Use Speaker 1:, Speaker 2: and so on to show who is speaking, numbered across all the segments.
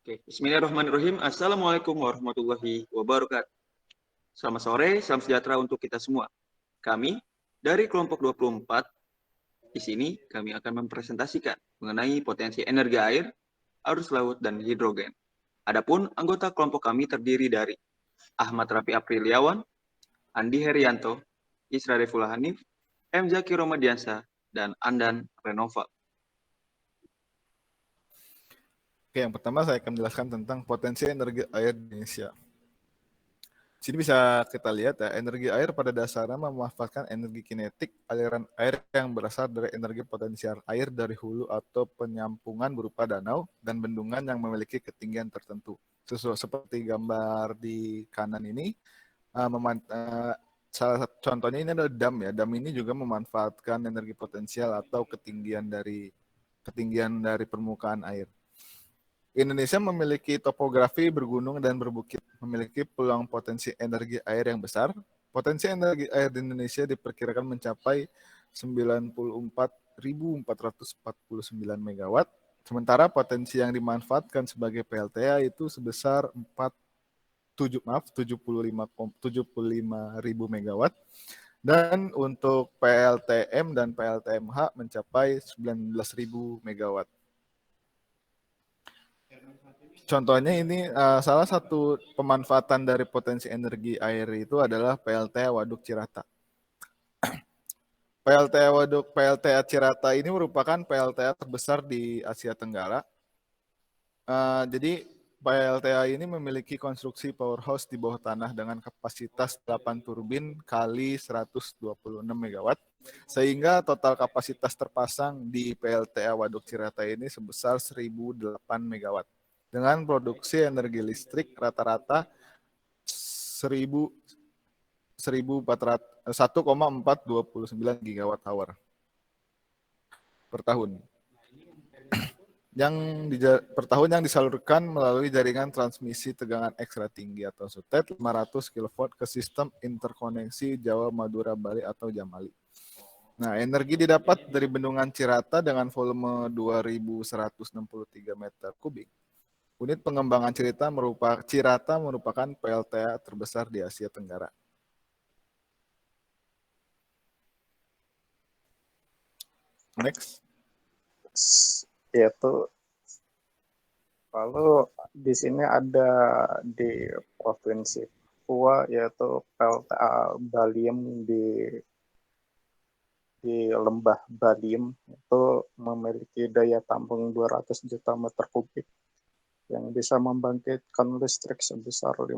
Speaker 1: Oke, Bismillahirrahmanirrahim. Assalamualaikum warahmatullahi wabarakatuh. Selamat sore, salam sejahtera untuk kita semua. Kami dari kelompok 24 di sini kami akan mempresentasikan mengenai potensi energi air, arus laut, dan hidrogen. Adapun anggota kelompok kami terdiri dari Ahmad Rafi Apriliawan, Andi Herianto, Isra Refula Hanif, M. Zaki Romadiansa, dan Andan Renova.
Speaker 2: Oke, yang pertama saya akan menjelaskan tentang potensi energi air di Indonesia. Di sini bisa kita lihat ya, energi air pada dasarnya memanfaatkan energi kinetik aliran air yang berasal dari energi potensial air dari hulu atau penyampungan berupa danau dan bendungan yang memiliki ketinggian tertentu. Sesuai seperti gambar di kanan ini, salah satu contohnya ini adalah dam ya. Dam ini juga memanfaatkan energi potensial atau ketinggian dari permukaan air. Indonesia memiliki topografi bergunung dan berbukit, memiliki peluang potensi energi air yang besar. Potensi energi air di Indonesia diperkirakan mencapai 94.449 megawatt, sementara potensi yang dimanfaatkan sebagai PLTA itu sebesar 75.000 megawatt, dan untuk PLTM dan PLTMH mencapai 19.000 megawatt. Contohnya ini salah satu pemanfaatan dari potensi energi air itu adalah PLTA Waduk Cirata. PLTA Cirata ini merupakan PLTA terbesar di Asia Tenggara. Jadi PLTA ini memiliki konstruksi powerhouse di bawah tanah dengan kapasitas 8 turbin kali 126 megawatt, sehingga total kapasitas terpasang di PLTA Waduk Cirata ini sebesar 1.008 megawatt. Dengan produksi energi listrik rata-rata 1,429 gigawatt hour per tahun. Per tahun yang disalurkan melalui jaringan transmisi tegangan ekstra tinggi atau SUTET 500 kV ke sistem interkoneksi Jawa, Madura, Bali atau Jamali. Nah, energi didapat dari bendungan Cirata dengan volume 2.163 meter kubik. Unit pengembangan Cirata merupakan PLTA terbesar di Asia Tenggara. Next.
Speaker 3: Yaitu lalu di sini ada di provinsi Papua yaitu PLTA Baliem di Lembah Baliem itu memiliki daya tampung 200 juta meter kubik yang bisa membangkitkan listrik sebesar 50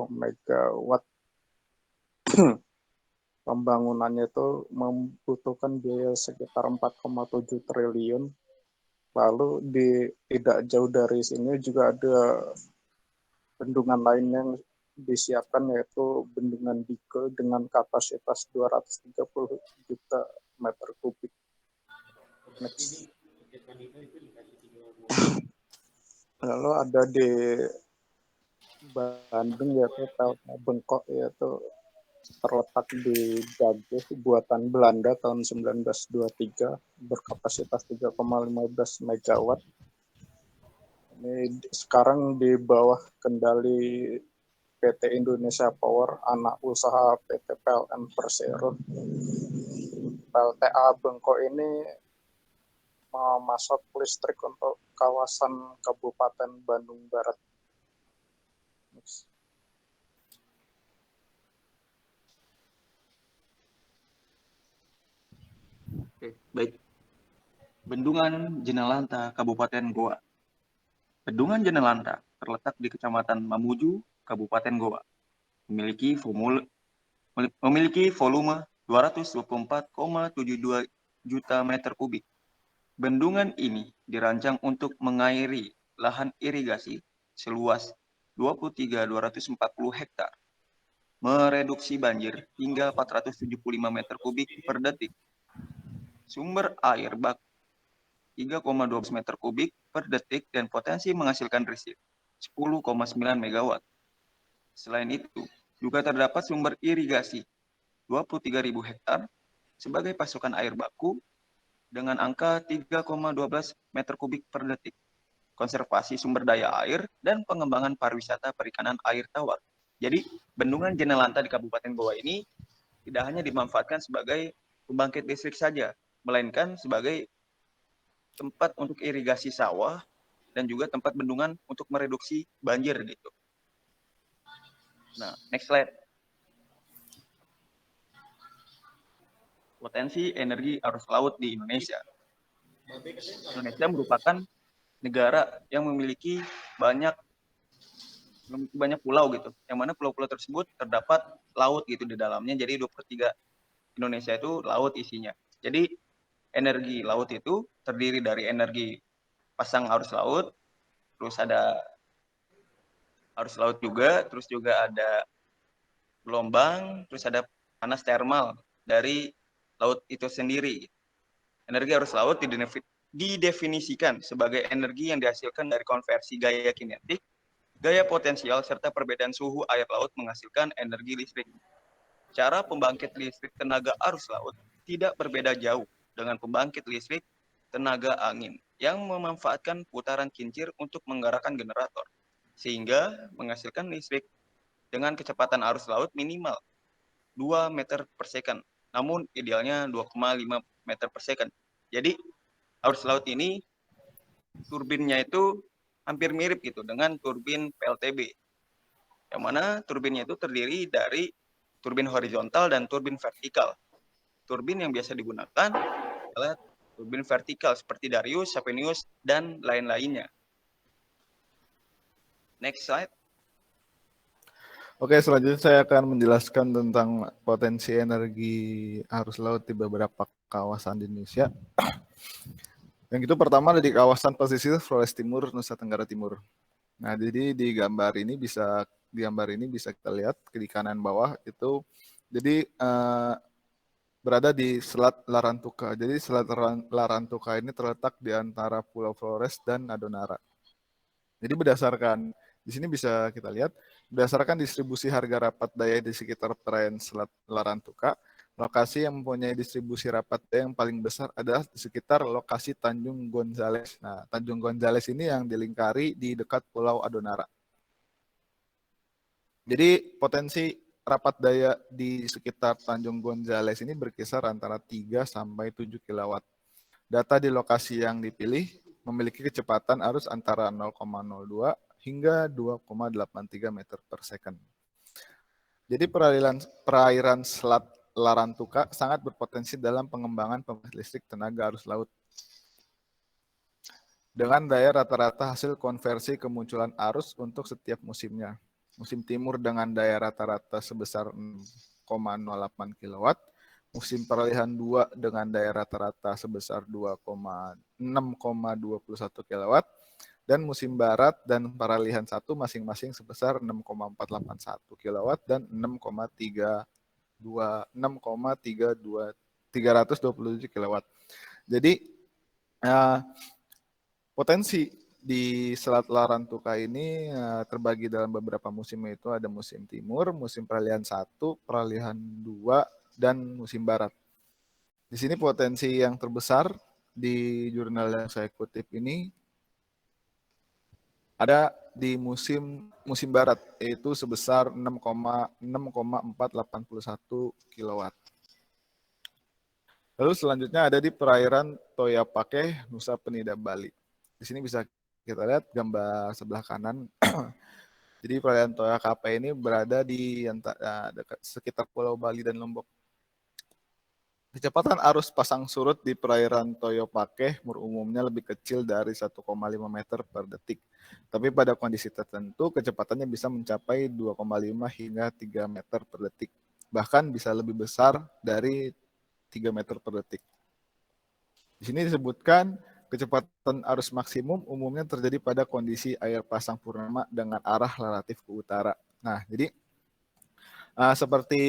Speaker 3: megawatt. Pembangunannya itu membutuhkan biaya sekitar 4,7 triliun. Lalu tidak jauh dari sini juga ada bendungan lain yang disiapkan yaitu bendungan Dike dengan kapasitas 230 juta meter kubik. Next. Lalu ada di Bandung yaitu PLTA Bengkok yaitu terletak di Gageh buatan Belanda tahun 1923 berkapasitas 3,15 megawatt. Ini sekarang di bawah kendali PT Indonesia Power, anak usaha PT PLN Persero. PLTA Bengkok ini memasok listrik untuk kawasan Kabupaten Bandung Barat.
Speaker 1: Oke, baik. Bendungan Jenelanta, Kabupaten Goa. Bendungan Jenelanta terletak di Kecamatan Mamuju, Kabupaten Goa. Memiliki volume 224,72 juta meter kubik. Bendungan ini dirancang untuk mengairi lahan irigasi seluas 23.240 hektar, mereduksi banjir hingga 475 meter kubik per detik. Sumber air baku 3,12 meter kubik per detik dan potensi menghasilkan listrik 10,9 megawatt. Selain itu, juga terdapat sumber irigasi 23.000 hektar sebagai pasokan air baku dengan angka 3,12 meter kubik per detik. konservasi sumber daya air, dan pengembangan pariwisata perikanan air tawar. Jadi, Bendungan Jenelanta di Kabupaten Goa ini tidak hanya dimanfaatkan sebagai pembangkit listrik saja, melainkan sebagai tempat untuk irigasi sawah dan juga tempat bendungan untuk mereduksi banjir gitu. Nah, next slide. Potensi energi arus laut di Indonesia. Indonesia merupakan negara yang memiliki banyak pulau gitu, yang mana pulau-pulau tersebut terdapat laut gitu di dalamnya. Jadi 2/3 Indonesia itu laut isinya. Jadi energi laut itu terdiri dari energi pasang arus laut, terus ada arus laut juga, terus juga ada gelombang, terus ada panas termal dari laut itu sendiri. Energi arus laut didefinisikan sebagai energi yang dihasilkan dari konversi gaya kinetik, gaya potensial, serta perbedaan suhu air laut menghasilkan energi listrik. Cara pembangkit listrik tenaga arus laut tidak berbeda jauh dengan pembangkit listrik tenaga angin yang memanfaatkan putaran kincir untuk menggerakkan generator, sehingga menghasilkan listrik dengan kecepatan arus laut minimal 2 meter per second, namun idealnya 2,5 meter per second. Jadi arus laut ini turbinnya itu hampir mirip gitu dengan turbin PLTB, yang mana turbinnya itu terdiri dari turbin horizontal dan turbin vertikal. Turbin yang biasa digunakan adalah turbin vertikal seperti Darius, Sapenius, dan lain-lainnya. Next slide.
Speaker 2: Oke, selanjutnya saya akan menjelaskan tentang potensi energi arus laut di beberapa kawasan di Indonesia. Yang itu pertama ada di kawasan pesisir Flores Timur, Nusa Tenggara Timur. Nah, jadi di gambar ini bisa kita lihat di kanan bawah itu, jadi berada di Selat Larantuka. Jadi Selat Larantuka ini terletak di antara Pulau Flores dan Adonara. Jadi di sini bisa kita lihat, berdasarkan distribusi harga rapat daya di sekitar perairan Selat Larantuka, lokasi yang mempunyai distribusi rapat daya yang paling besar adalah di sekitar lokasi Tanjung Gonzales. Nah, Tanjung Gonzales ini yang dilingkari di dekat Pulau Adonara. Jadi potensi rapat daya di sekitar Tanjung Gonzales ini berkisar antara 3 sampai 7 kW. Data di lokasi yang dipilih memiliki kecepatan arus antara 0,02 hingga 2,83 meter per second. Jadi perairan Selat Larantuka sangat berpotensi dalam pengembangan pembangkit listrik tenaga arus laut. Dengan daya rata-rata hasil konversi kemunculan arus untuk setiap musimnya. Musim timur dengan daya rata-rata sebesar 6,08 kW, musim peralihan 2 dengan daya rata-rata sebesar 6,21 kW, dan musim barat dan peralihan 1 masing-masing sebesar 6,481 kW dan 327 kW. Jadi potensi di Selat Larantuka ini terbagi dalam beberapa musim, yaitu ada musim timur, musim peralihan 1, peralihan 2, dan musim barat. Di sini potensi yang terbesar di jurnal yang saya kutip ini ada di musim barat, yaitu sebesar 6,481 kW. Lalu selanjutnya ada di perairan Toyapake, Nusa Penida, Bali. Di sini bisa kita lihat gambar sebelah kanan. Jadi perairan Toyapake ini berada di dekat sekitar Pulau Bali dan Lombok. Kecepatan arus pasang surut di perairan Toyapake umumnya lebih kecil dari 1,5 meter per detik. Tapi pada kondisi tertentu kecepatannya bisa mencapai 2,5 hingga 3 meter per detik. Bahkan bisa lebih besar dari 3 meter per detik. Di sini disebutkan kecepatan arus maksimum umumnya terjadi pada kondisi air pasang purnama dengan arah relatif ke utara. Nah, jadi seperti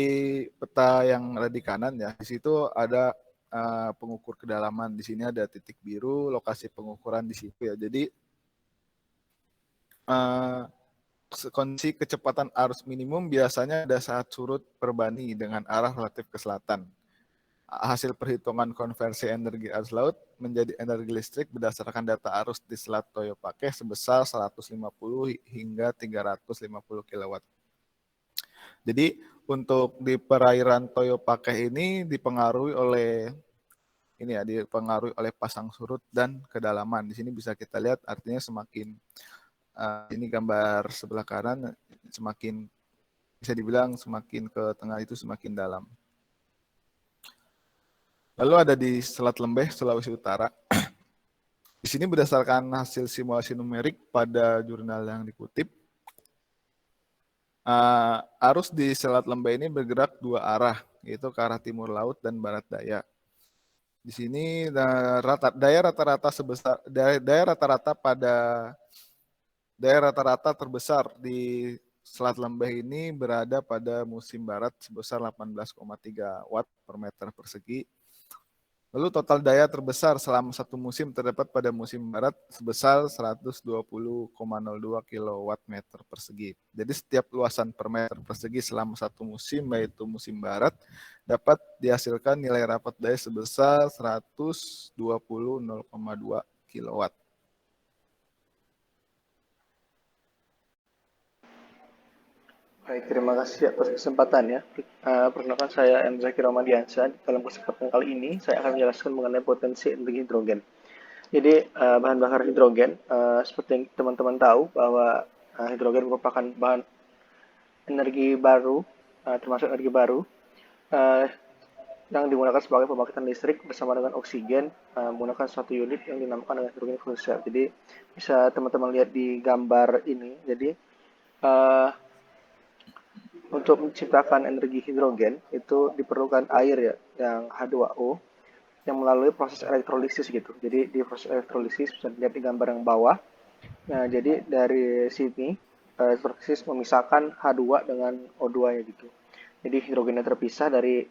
Speaker 2: peta yang ada di kanan ya, di situ ada pengukur kedalaman. Di sini ada titik biru, lokasi pengukuran di situ ya. Jadi kondisi kecepatan arus minimum biasanya ada saat surut berbanding dengan arah relatif ke selatan. hasil perhitungan konversi energi arus laut menjadi energi listrik berdasarkan data arus di Selat Toyo Pake sebesar 150 hingga 350 kW. Jadi untuk di perairan Toyo Pake ini dipengaruhi oleh pasang surut dan kedalaman. Di sini bisa kita lihat artinya semakin ini gambar sebelah kanan semakin bisa dibilang semakin ke tengah itu semakin dalam. Lalu ada di Selat Lembeh, Sulawesi Utara. Di sini berdasarkan hasil simulasi numerik pada jurnal yang dikutip, arus di Selat Lembeh ini bergerak dua arah, yaitu ke arah timur laut dan barat daya. Di sini daya rata-rata terbesar di Selat Lembeh ini berada pada musim barat sebesar 18,3 watt per meter persegi. Lalu total daya terbesar selama satu musim terdapat pada musim barat sebesar 120,02 kW meter persegi. Jadi setiap luasan per meter persegi selama satu musim, yaitu musim barat, dapat dihasilkan nilai rapat daya sebesar 120,02 kW.
Speaker 4: Baik, terima kasih atas kesempatannya. Perkenalkan saya M. Zakir Ramadiansyah. Dalam kesempatan kali ini, saya akan menjelaskan mengenai potensi energi hidrogen. Jadi, bahan bakar hidrogen, seperti yang teman-teman tahu, bahwa hidrogen merupakan bahan energi baru, termasuk energi baru, yang digunakan sebagai pembangkitan listrik bersama dengan oksigen, menggunakan suatu unit yang dinamakan dengan hidrogen fuel cell. Jadi, bisa teman-teman lihat di gambar ini. Jadi, untuk menciptakan energi hidrogen itu diperlukan air ya, yang H2O, yang melalui proses elektrolisis gitu. Jadi di proses elektrolisis bisa dilihat di gambar yang bawah. Nah, jadi dari sini elektrolisis memisahkan H2 dengan O2-nya gitu. Jadi hidrogennya terpisah dari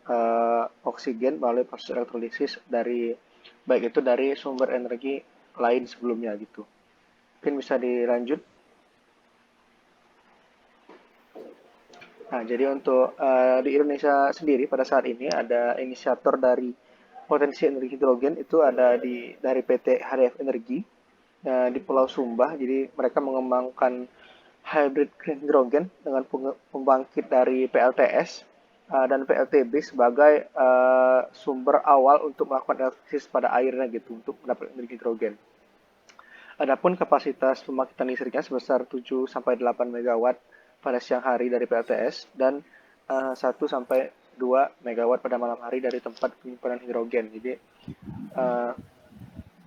Speaker 4: oksigen melalui proses elektrolisis dari baik itu dari sumber energi lain sebelumnya gitu. Mungkin bisa dilanjut. Nah, jadi untuk di Indonesia sendiri pada saat ini ada inisiator dari potensi energi hidrogen itu ada dari PT HDF Energi di Pulau Sumba. Jadi mereka mengembangkan hybrid green hydrogen dengan pembangkit dari PLTS dan PLTB sebagai sumber awal untuk melakukan elektrolisis pada airnya gitu untuk mendapat energi hidrogen. Adapun kapasitas pembangkitan listriknya sebesar 7 sampai 8 megawatt pada siang hari dari PLTS dan 1 sampai 2 megawatt pada malam hari dari tempat penyimpanan hidrogen. Jadi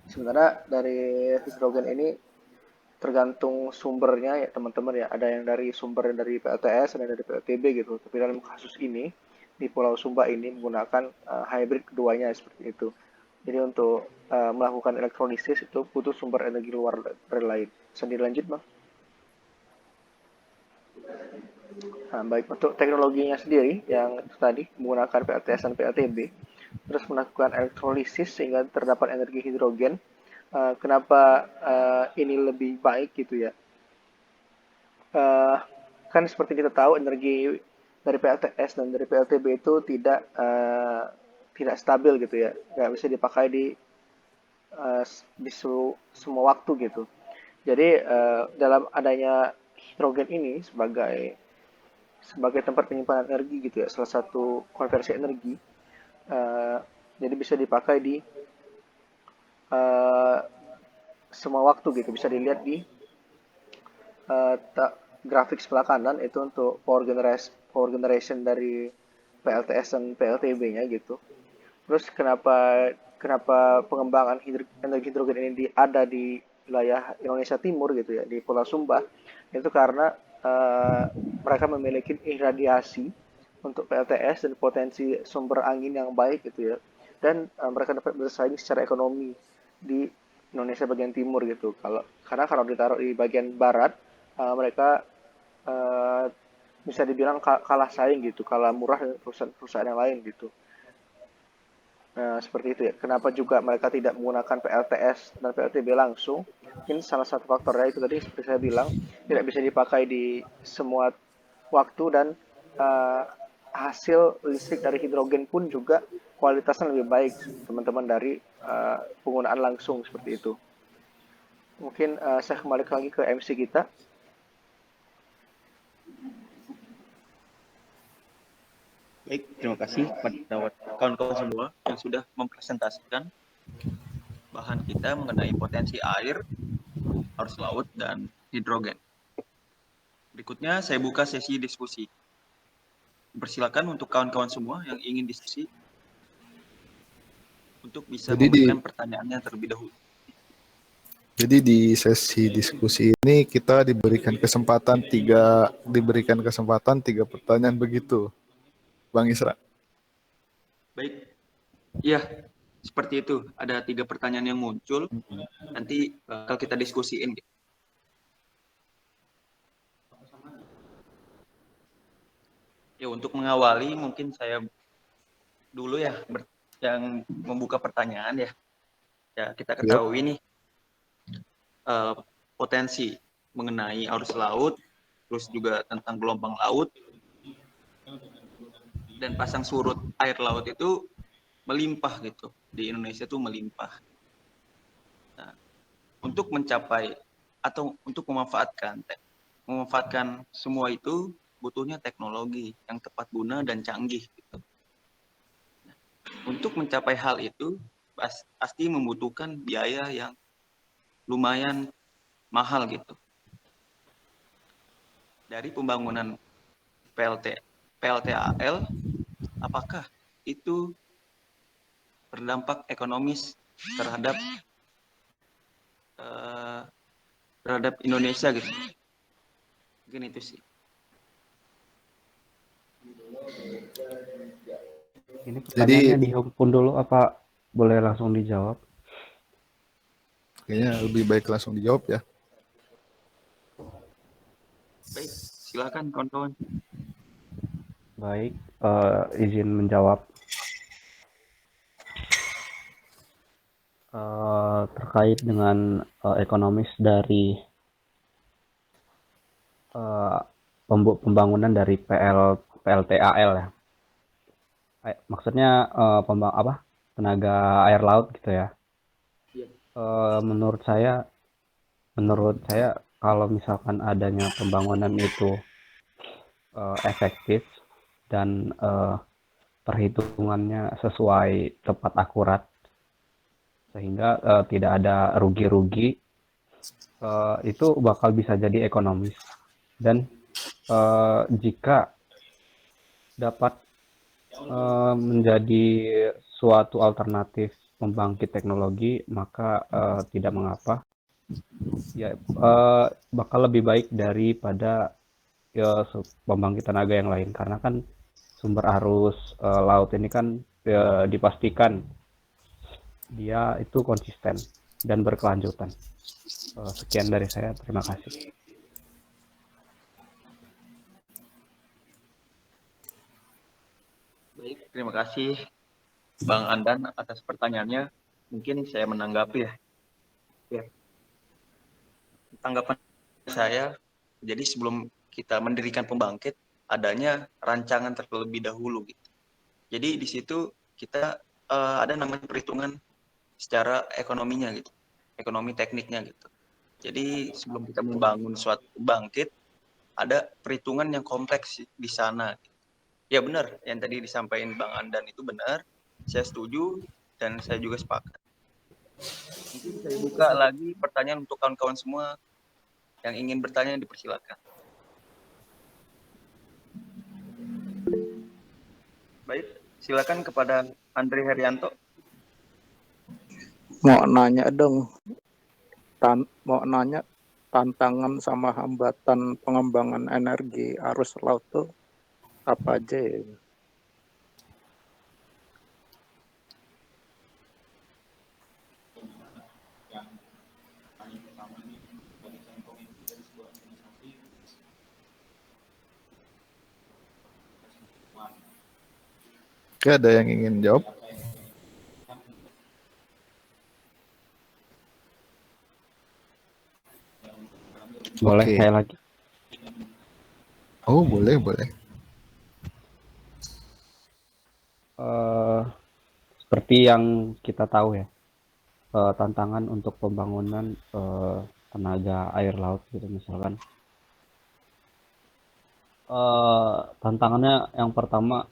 Speaker 4: sebenarnya dari hidrogen ini tergantung sumbernya ya teman-teman ya. Ada yang dari sumber dari PLTS, ada yang dari PLTB gitu. Tapi dalam kasus ini di Pulau Sumba ini menggunakan hybrid keduanya seperti itu. Jadi untuk melakukan elektrolisis itu butuh sumber energi luar dari lain. Bisa dilanjut, Bang? Nah, baik untuk teknologinya sendiri yang itu tadi menggunakan PLTS dan PLTB, terus melakukan elektrolisis sehingga terdapat energi hidrogen. Kenapa ini lebih baik gitu ya? Kan seperti kita tahu energi dari PLTS dan dari PLTB itu tidak stabil gitu ya, nggak bisa dipakai di semua waktu gitu. Jadi dalam adanya hidrogen ini sebagai tempat penyimpanan energi gitu ya, salah satu konversi energi, jadi bisa dipakai di semua waktu gitu. Bisa dilihat di grafik sebelah kanan itu untuk power generation dari PLTS dan PLTB-nya gitu. Terus kenapa pengembangan energi hidrogen ini ada di wilayah Indonesia Timur gitu ya, di Pulau Sumba, itu karena mereka memiliki iradiasi untuk PLTS dan potensi sumber angin yang baik gitu ya, dan mereka dapat bersaing secara ekonomi di Indonesia bagian timur gitu. Karena kalau ditaruh di bagian barat, mereka bisa dibilang kalah saing gitu, kalah murah dengan perusahaan yang lain gitu. Nah, seperti itu ya. Kenapa juga mereka tidak menggunakan PLTS dan PLTB langsung? Mungkin salah satu faktornya itu tadi seperti saya bilang, tidak bisa dipakai di semua waktu dan hasil listrik dari hidrogen pun juga kualitasnya lebih baik teman-teman dari penggunaan langsung seperti itu. Mungkin saya kembali lagi ke MC kita.
Speaker 1: Baik, terima kasih kepada kawan-kawan semua yang sudah mempresentasikan bahan kita mengenai potensi air, arus laut, dan hidrogen. Berikutnya saya buka sesi diskusi. Persilakan untuk kawan-kawan semua yang ingin diskusi untuk bisa memberikan pertanyaannya terlebih dahulu.
Speaker 2: Jadi di sesi diskusi ini kita diberikan kesempatan tiga pertanyaan begitu, Bang Isra.
Speaker 1: Baik, iya seperti itu. Ada 3 pertanyaan yang muncul. Nanti bakal kita diskusiin. Ya, untuk mengawali mungkin saya dulu ya yang membuka pertanyaan ya. Ya, kita ketahui nih potensi mengenai arus laut, terus juga tentang gelombang laut, dan pasang surut air laut itu melimpah gitu. Di Indonesia tuh melimpah. Nah, untuk mencapai atau untuk memanfaatkan semua itu butuhnya teknologi yang tepat guna dan canggih gitu. Nah, untuk mencapai hal itu pasti membutuhkan biaya yang lumayan mahal gitu. Dari pembangunan PLTAL, apakah itu berdampak ekonomis terhadap Indonesia gitu? Mungkin itu sih.
Speaker 5: Ini pertanyaannya dihimpun dulu apa boleh langsung dijawab?
Speaker 2: Kayaknya lebih baik langsung dijawab ya.
Speaker 1: Baik, silakan kawan-kawan.
Speaker 5: Baik, izin menjawab. Terkait dengan ekonomis dari pembangunan dari PLTAL ya. Maksudnya tenaga air laut gitu ya. Menurut saya kalau misalkan adanya pembangunan itu efektif dan perhitungannya sesuai tepat akurat sehingga tidak ada rugi-rugi, itu bakal bisa jadi ekonomis. Dan jika dapat menjadi suatu alternatif pembangkit teknologi, maka tidak mengapa. Ya, bakal lebih baik daripada pembangkit tenaga yang lain, karena kan sumber arus laut ini kan dipastikan dia itu konsisten dan berkelanjutan. Sekian dari saya, terima kasih.
Speaker 1: Baik, terima kasih Bang Andan atas pertanyaannya. Mungkin saya menanggapi ya. Tanggapan saya, jadi sebelum kita mendirikan pembangkit, adanya rancangan terlebih dahulu gitu. Jadi di situ kita ada namanya perhitungan secara ekonominya gitu, ekonomi tekniknya gitu. Jadi sebelum kita membangun suatu pembangkit, ada perhitungan yang kompleks di sana. Ya benar, yang tadi disampaikan Bang Andan itu benar, saya setuju dan saya juga sepakat. Mungkin saya buka lagi pertanyaan untuk kawan-kawan semua yang ingin bertanya, dipersilakan. Baik, silakan kepada Andre Herianto.
Speaker 3: Mau nanya dong, tantangan sama hambatan pengembangan energi arus laut tuh apa aja ya?
Speaker 2: Oke, ada yang ingin jawab?
Speaker 5: Boleh
Speaker 2: Oke.
Speaker 5: saya lagi?
Speaker 2: Oh, boleh.
Speaker 5: seperti yang kita tahu ya, tantangan untuk pembangunan tenaga air laut gitu misalkan. Tantangannya yang pertama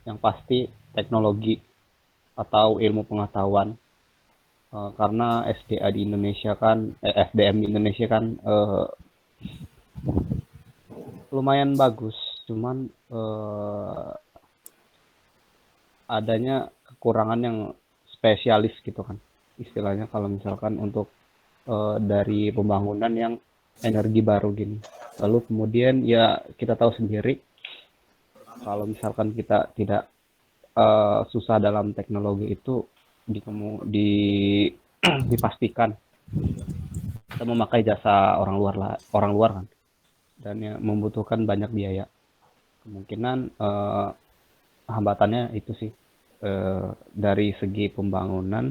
Speaker 5: yang pasti teknologi atau ilmu pengetahuan. Karena SDA di Indonesia kan SDM di Indonesia kan lumayan bagus, cuman adanya kekurangan yang spesialis gitu kan istilahnya kalau misalkan untuk dari pembangunan yang energi baru gini. Lalu kemudian ya kita tahu sendiri kalau misalkan kita tidak susah dalam teknologi itu dipastikan kita memakai jasa orang luar kan, dan ya membutuhkan banyak biaya. Kemungkinan hambatannya itu sih dari segi pembangunan,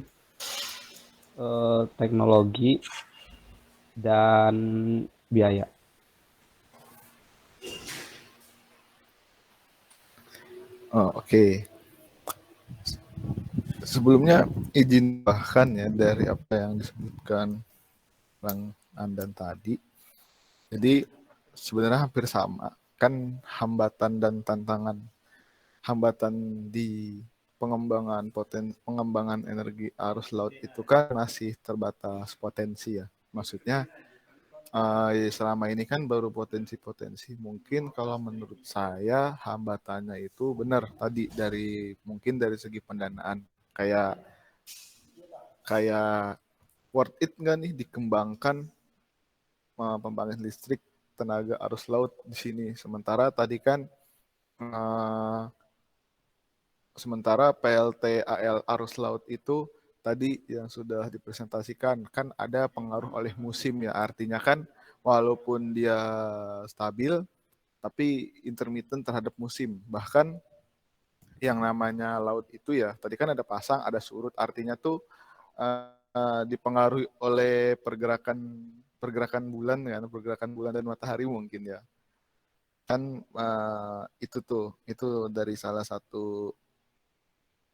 Speaker 5: teknologi dan biaya.
Speaker 2: Oke. Sebelumnya izin bahkan ya dari apa yang disebutkan Bang Andan tadi. Jadi sebenarnya hampir sama kan hambatan dan tantangan. Hambatan di pengembangan energi arus laut itu kan masih terbatas potensi ya. Maksudnya selama ini kan baru potensi-potensi. Mungkin kalau menurut saya hambatannya itu benar tadi mungkin dari segi pendanaan. Kayak worth it nggak nih dikembangkan pembangkit listrik tenaga arus laut di sini. Sementara tadi kan sementara PLTAL arus laut itu tadi yang sudah dipresentasikan kan ada pengaruh oleh musim ya, artinya kan walaupun dia stabil tapi intermittent terhadap musim. Bahkan yang namanya laut itu ya tadi kan ada pasang ada surut, artinya tuh dipengaruhi oleh pergerakan bulan dan matahari mungkin ya kan. Itu dari salah satu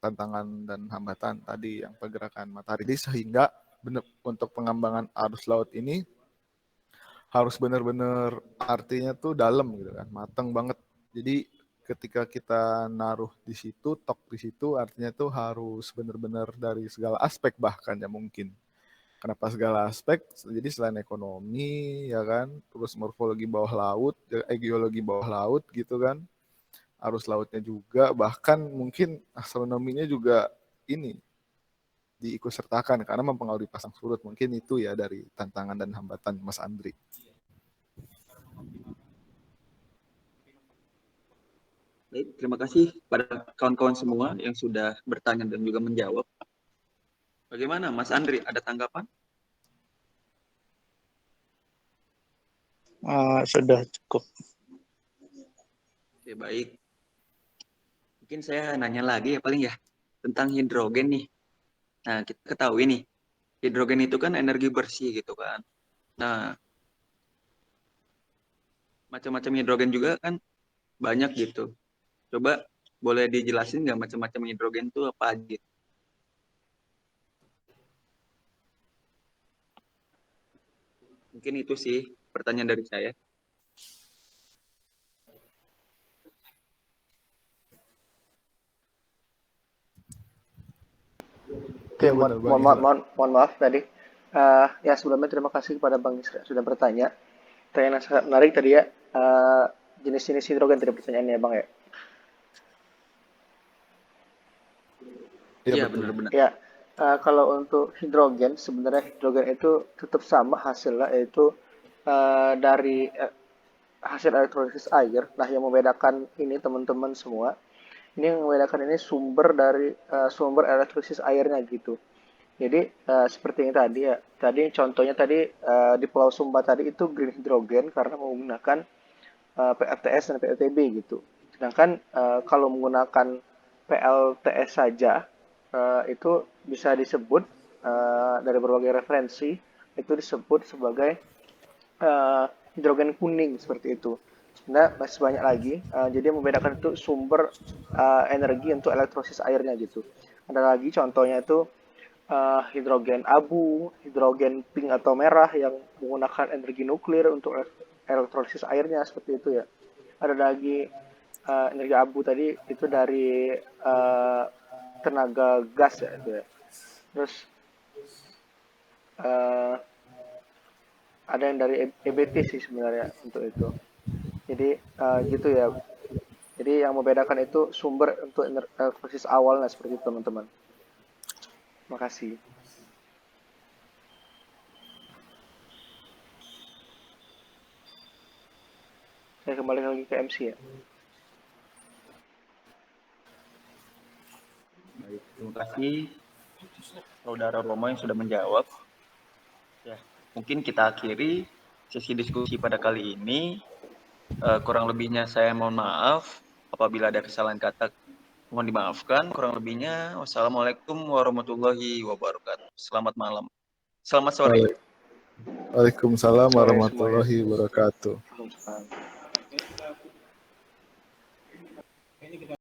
Speaker 2: tantangan dan hambatan tadi yang pergerakan matahari. Jadi sehingga untuk pengembangan arus laut ini harus benar-benar artinya tuh dalam gitu kan, mateng banget. Jadi ketika kita naruh di situ, tok di situ, artinya tuh harus benar-benar dari segala aspek bahkan ya mungkin. Kenapa segala aspek? Jadi selain ekonomi ya kan, terus morfologi bawah laut, geologi bawah laut gitu kan, arus lautnya juga, bahkan mungkin astronominya juga ini diikut sertakan karena mempengaruhi pasang surut. Mungkin itu ya dari tantangan dan hambatan Mas Andri.
Speaker 1: Baik, terima kasih pada kawan-kawan semua yang sudah bertanya dan juga menjawab. Bagaimana Mas Andri, ada tanggapan?
Speaker 3: Sudah cukup.
Speaker 1: Oke, baik. Mungkin saya nanya lagi ya paling ya tentang hidrogen nih. Nah, kita ketahui nih, hidrogen itu kan energi bersih gitu kan. Nah, macam-macam hidrogen juga kan banyak gitu. Coba boleh dijelasin nggak macam-macam hidrogen itu apa aja? Mungkin itu sih pertanyaan dari saya.
Speaker 4: Oke,
Speaker 2: Iya benar Bang Isra.
Speaker 4: mohon maaf tadi. Ya sebelumnya terima kasih kepada Bang Isra sudah bertanya. Pertanyaan yang sangat menarik tadi ya. Jenis-jenis hidrogen tadi pertanyaannya Bang ya.
Speaker 2: Iya
Speaker 1: Iya,
Speaker 2: betul.
Speaker 1: benar-benar.
Speaker 4: Ya, kalau untuk hidrogen sebenarnya hidrogen itu tetap sama hasilnya, yaitu dari hasil elektrolisis air. Nah, yang membedakan ini teman-teman semua, ini yang membedakan ini sumber elektrolisis airnya gitu. Jadi seperti yang tadi ya, tadi contohnya tadi di Pulau Sumba tadi itu green hydrogen karena menggunakan PLTS dan PLTB gitu. Sedangkan kalau menggunakan PLTS saja itu bisa disebut dari berbagai referensi itu disebut sebagai hidrogen kuning seperti itu. Sebenarnya masih banyak lagi. Jadi yang membedakan itu sumber energi untuk elektrolisis airnya gitu. Ada lagi contohnya itu hidrogen abu, hidrogen pink atau merah yang menggunakan energi nuklir untuk elektrolisis airnya seperti itu ya. Ada lagi energi abu tadi itu dari tenaga gas ya itu ya. Terus ada yang dari EBT sih sebenarnya untuk itu. Jadi gitu ya. Jadi yang membedakan itu sumber untuk elektrolisis awalnya seperti itu teman-teman. Makasih. Saya kembali lagi ke MC ya.
Speaker 1: Baik, terima kasih Saudara Romo yang sudah menjawab. Ya, mungkin kita akhiri sesi diskusi pada kali ini. Kurang lebihnya saya mohon maaf. Apabila ada kesalahan kata, mohon dimaafkan. Kurang lebihnya, wassalamualaikum warahmatullahi wabarakatuh. Selamat malam. Selamat sore.
Speaker 2: Waalaikumsalam
Speaker 4: Sore
Speaker 2: warahmatullahi wabarakatuh.
Speaker 4: semuanya.